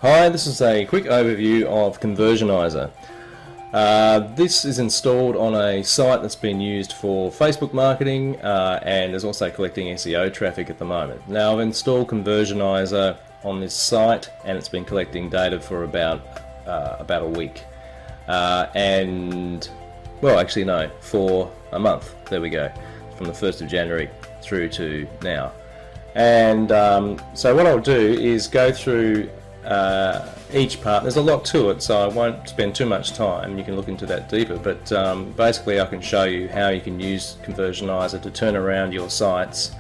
Hi, this is a quick overview of Conversionizer. This is installed on a site that's been used for Facebook marketing and is also collecting SEO traffic at the moment. Now, I've installed Conversionizer on this site and it's been collecting data for about a week. For a month. There we go, from the 1st of January through to now. And so what I'll do is go through each part. There's a lot to it, so I won't spend too much time. You can look into that deeper, but basically I can show you how you can use Conversionizer to turn around your sites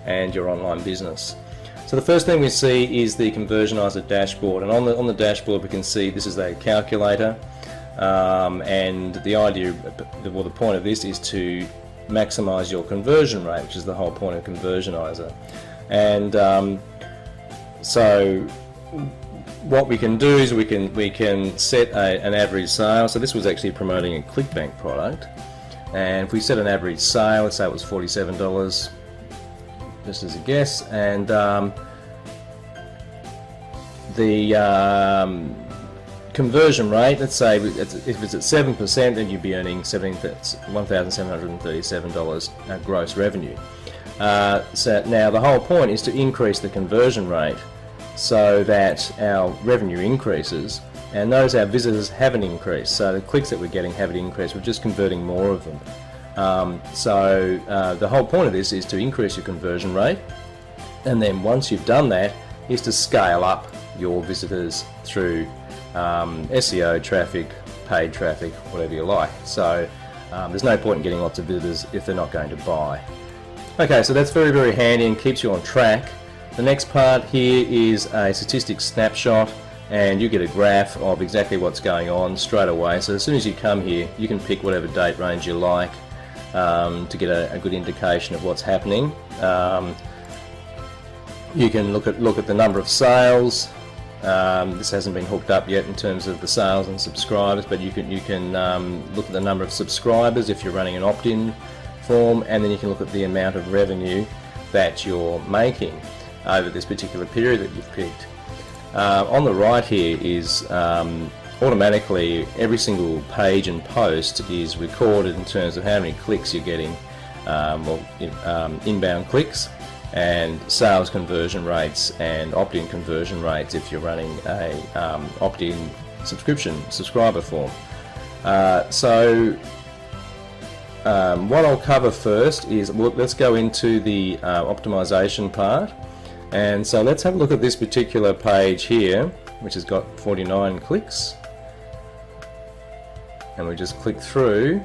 and your online business. So the first thing we see is the Conversionizer dashboard, and on the dashboard we can see this is a calculator, and the idea, well, the point of this is to maximize your conversion rate, which is the whole point of Conversionizer. And so what we can do is we can set an average sale. So this was actually promoting a ClickBank product, and if we set an average sale, let's say it was $47, just as a guess, and the conversion rate, let's say if it's at 7%, then you'd be earning $1,737 gross revenue. So now the whole point is to increase the conversion rate so that our revenue increases, and notice our visitors haven't increased, so the clicks that we're getting haven't increased, we're just converting more of them. The whole point of this is to increase your conversion rate, and then once you've done that is to scale up your visitors through SEO traffic, paid traffic, whatever you like. So there's no point in getting lots of visitors if they're not going to buy. Okay, so that's very, very handy and keeps you on track. The next part here is a statistics snapshot, and you get a graph of exactly what's going on straight away. So as soon as you come here, you can pick whatever date range you like to get a good indication of what's happening. You can look at the number of sales. This hasn't been hooked up yet in terms of the sales and subscribers, but you can look at the number of subscribers if you're running an opt-in form, and then you can look at the amount of revenue that you're making over this particular period that you've picked. On the right here is automatically every single page and post is recorded in terms of how many clicks you're getting, inbound clicks, and sales conversion rates and opt-in conversion rates if you're running a opt-in subscriber form. What I'll cover first is, let's go into the optimization part. And so let's have a look at this particular page here, which has got 49 clicks. And we just click through.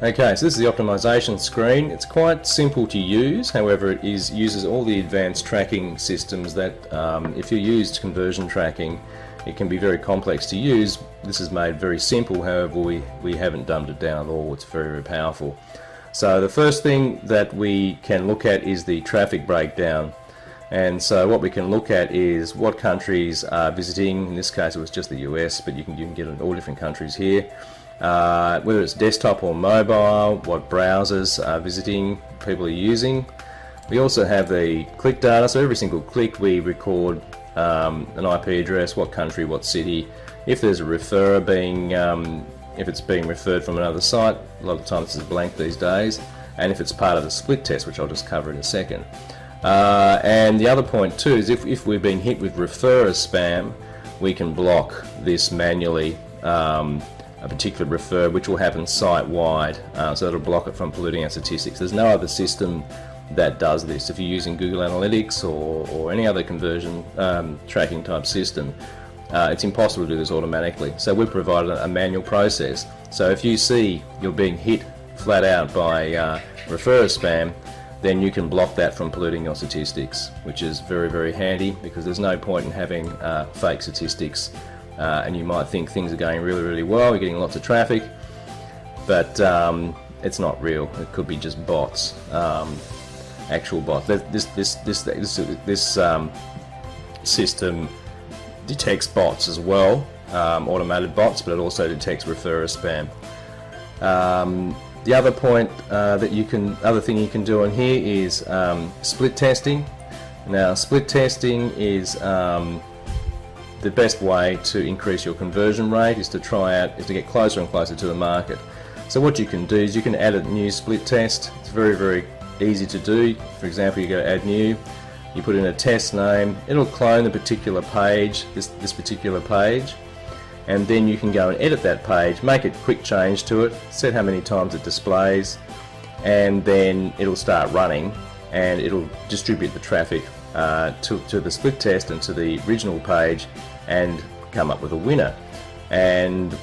Okay, so this is the optimization screen. It's quite simple to use, however it uses all the advanced tracking systems that if you used conversion tracking, it can be very complex to use. This is made very simple, however we haven't dumbed it down at all. It's very, very powerful. So the first thing that we can look at is the traffic breakdown. And so what we can look at is what countries are visiting. In this case it was just the US, but you can get it in all different countries here. Whether it's desktop or mobile, what browsers are visiting, people are using. We also have the click data, so every single click we record an IP address, what country, what city, if there's a referrer if it's being referred from another site, a lot of times it's blank these days, and if it's part of the split test, which I'll just cover in a second. And the other point too is if we've been hit with referrer spam, we can block this manually, a particular refer, which will happen site-wide, so it'll block it from polluting our statistics. There's no other system that does this. If you're using Google Analytics or any other conversion tracking type system, it's impossible to do this automatically. So we've provided a manual process. So if you see you're being hit flat out by referrer spam, then you can block that from polluting your statistics, which is very, very handy, because there's no point in having fake statistics. And you might think things are going really, really well, you're getting lots of traffic, but it's not real. It could be just bots, actual bots. This system detects bots as well, automated bots, but it also detects referrer spam. The other point other thing you can do on here is split testing. Now, split testing is the best way to increase your conversion rate is to get closer and closer to the market. So what you can do is you can add a new split test. It's very, very easy to do. For example, you go to add new, you put in a test name, it'll clone the particular page, this particular page, and then you can go and edit that page, make a quick change to it, set how many times it displays, and then it'll start running and it'll distribute the traffic to the split test and to the original page and come up with a winner. And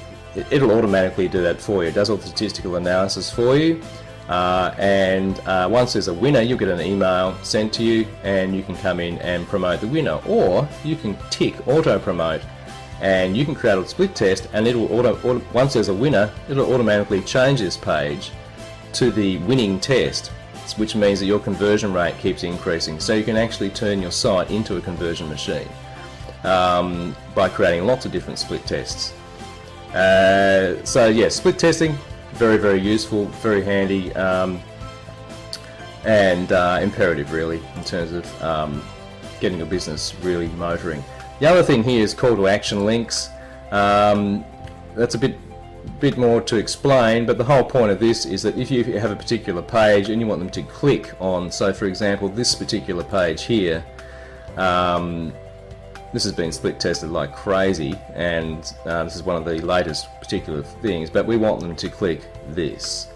it'll automatically do that for you. It does all the statistical analysis for you, and once there's a winner, you'll get an email sent to you and you can come in and promote the winner, or you can tick auto promote and you can create a split test, and it'll once there's a winner, it'll automatically change this page to the winning test, which means that your conversion rate keeps increasing. So you can actually turn your site into a conversion machine by creating lots of different split tests. So yeah, split testing, very, very useful, very handy, and imperative really in terms of getting your business really motoring. The other thing here is call to action links. That's a bit more to explain, but the whole point of this is that if you have a particular page and you want them to click on, so for example this particular page here, this has been split tested like crazy, and this is one of the latest particular things, but we want them to click this.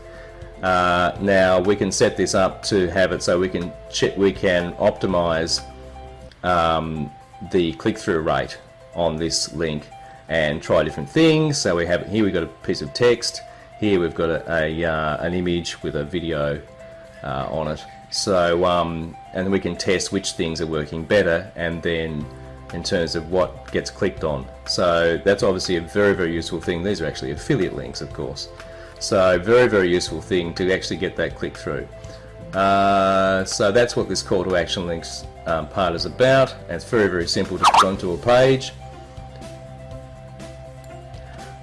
Now we can set this up to have it so we can optimize the click-through rate on this link and try different things. So we have here, we've got a piece of text, here we've got an image with a video on it. So and we can test which things are working better, and then in terms of what gets clicked on. So that's obviously a very, very useful thing. These are actually affiliate links, of course. So very, very useful thing to actually get that click through. So that's what this call to action links part is about. And it's very, very simple to put onto a page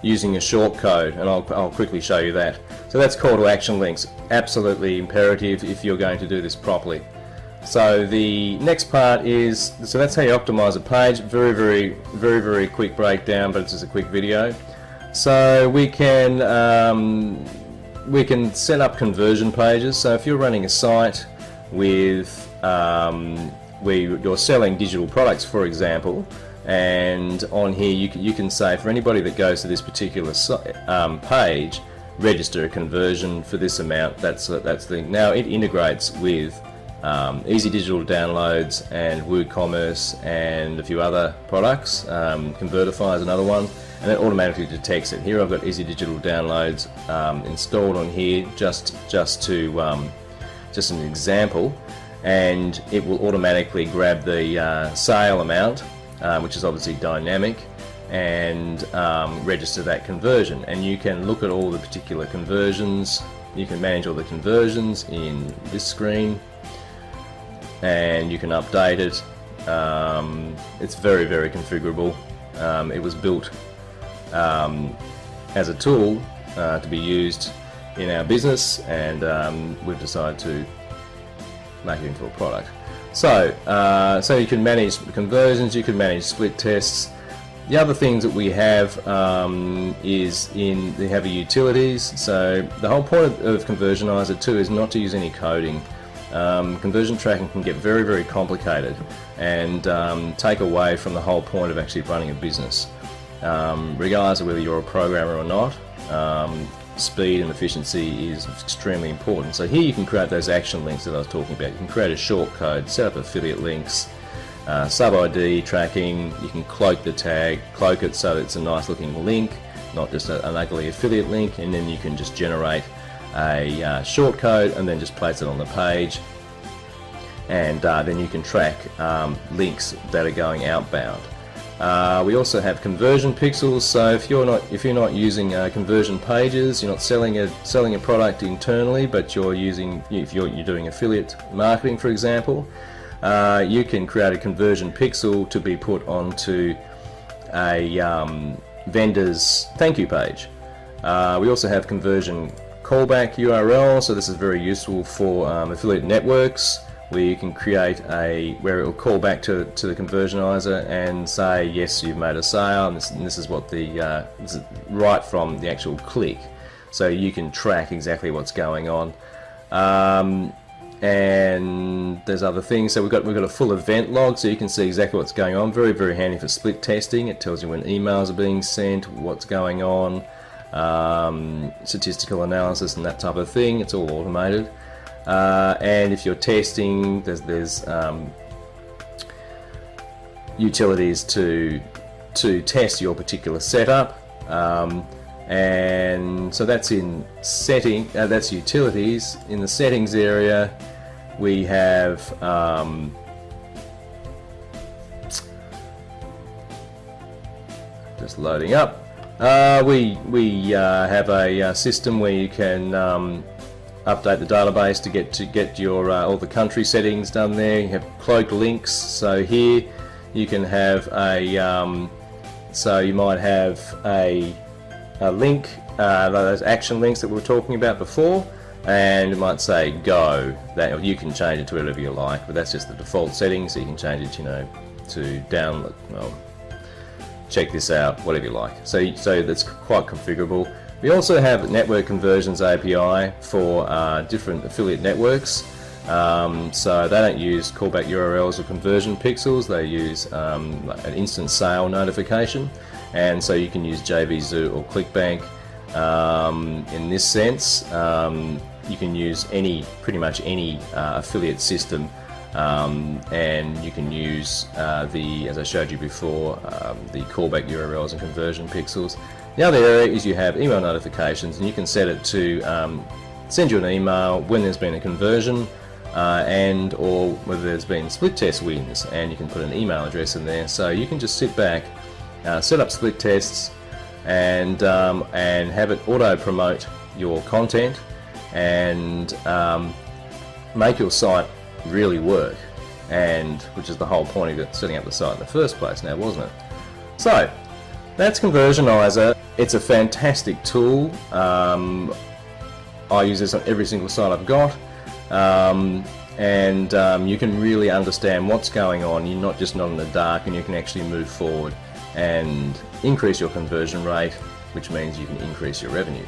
using a short code, and I'll quickly show you that. So that's call to action links, absolutely imperative if you're going to do this properly. So the next part is, so that's how you optimize a page. Very, very, very, very quick breakdown, but it's just a quick video. So we can set up conversion pages. So if you're running a site with where you're selling digital products, for example, and on here you can say for anybody that goes to this particular page, register a conversion for this amount. That's the now it integrates with Easy Digital Downloads and WooCommerce and a few other products. Convertify is another one, and it automatically detects it. Here I've got Easy Digital Downloads installed on here, just an example, and it will automatically grab the sale amount, which is obviously dynamic, and register that conversion. And you can look at all the particular conversions. You can manage all the conversions in this screen, and you can update it. It's very, very configurable. It was built as a tool to be used in our business, and we've decided to make it into a product. So, so you can manage conversions, you can manage split tests. The other things that we have is they have utilities. So the whole point of Conversionizer 2 is not to use any coding. Conversion tracking can get very, very complicated and take away from the whole point of actually running a business. Regardless of whether you're a programmer or not, speed and efficiency is extremely important. So here you can create those action links that I was talking about. You can create a short code, set up affiliate links, sub-ID tracking. You can cloak the tag, cloak it so that it's a nice looking link, not just an ugly affiliate link, and then you can just generate a short code and then just place it on the page, and then you can track links that are going outbound. We also have conversion pixels. So if you're not using conversion pages, you're not selling a product internally, but if you're doing affiliate marketing, for example, you can create a conversion pixel to be put onto a vendor's thank you page. We also have conversion callback URL. So this is very useful for affiliate networks where you can create where it will call back to the Conversionizer and say, yes, you've made a sale, and this is what this is right from the actual click, so you can track exactly what's going on. And there's other things. So we've got a full event log, so you can see exactly what's going on. Very, very handy for split testing. It tells you when emails are being sent, what's going on, statistical analysis and that type of thing. It's all automated. And if you're testing, there's utilities to test your particular setup, and so that's in setting. That's utilities. In the settings area, we have just loading up. We have a system where you can update the database to get your all the country settings done there. You have cloaked links, so here you can have so you might have a link, those action links that we were talking about before, and it might say go. That you can change it to whatever you like, but that's just the default setting, so you can change it, to download. Well, check this out, whatever you like. So that's quite configurable. We also have Network Conversions API for different affiliate networks. So they don't use callback URLs or conversion pixels, they use an instant sale notification, and so you can use JVZoo or ClickBank. In this sense, you can use pretty much any affiliate system, and you can use as I showed you before, the callback URLs and conversion pixels. The other area is you have email notifications, and you can set it to send you an email when there's been a conversion, and or whether there's been split test wins, and you can put an email address in there, so you can just sit back, set up split tests, and have it auto promote your content, and make your site really work, and which is the whole point of setting up the site in the first place, now wasn't it? So that's Conversionizer. It's a fantastic tool. I use this on every single site I've got, and you can really understand what's going on. You're not in the dark, and you can actually move forward and increase your conversion rate, which means you can increase your revenue.